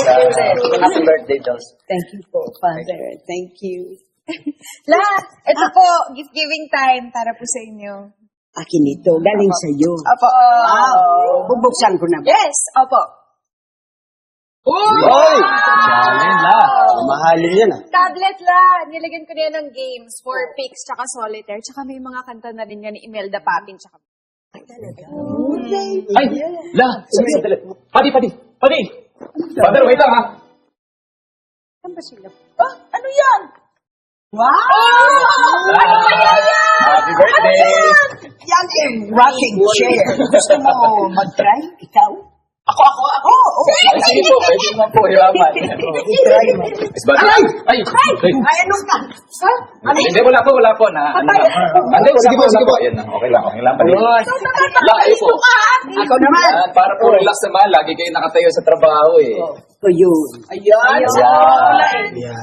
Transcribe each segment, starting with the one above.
Happy birthday, Diyos. Thank you po, Father. Thank you. La, ito po, gift-giving time para po sa inyo. Akin ito, galing sa iyo. Opo. Wow! Bubuksan ko na ba? Yes, opo. Oy! Challenge la. Mahalin yan ah. Tablet la. Nilagyan ko na yan ng games for pics tsaka solitaire. Tsaka may mga kanta na rin yan ni Imelda Papin tsaka. Ay! La! Sandali. Padi! Father, wait lang ha! Saan ba sila? Ano yan? Wow! Ano kaya yan? Happy birthday! Yan ay rocking chair. Gusto mo mag-try? Ikaw? Ako! Ay, sige po, pwede naman po, hirapan. I-try mo. Ay! Ay, anong ka? Hindi, wala po na. Hindi, sige po. Yan, okay lang. Padi. La, ayun po. Ako naman. Yan, para po relax naman, lagi kayo nakatayo sa trabaho eh. Ito yun. Ayan.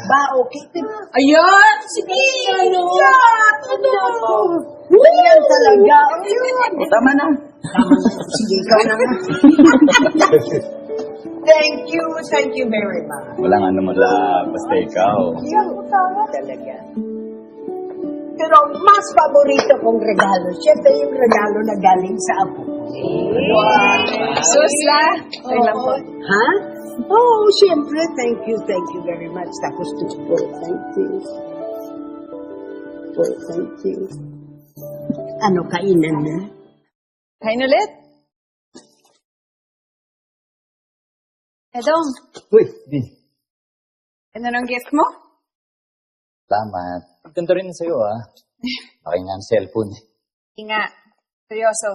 Ba, okay. Ayan. Sige. Ayan talaga. Tama na. Sige, ikaw na nga. Thank you very much. Walang ano mo la, basta ikaw. Talaga. Pero ang mas paborito kong regalo, syempre yung regalo na galing sa apo. Sus la. Okay lang po. Ha? Oh, syempre. Thank you very much. Tapos to po. Thank you. Ano, kainan na? Kain ulit. Edong, Uy, ano nang gift mo? salamat. Ganito rin sa'yo ah. Aking nga ang cellphone. Hindi nga. Seryoso.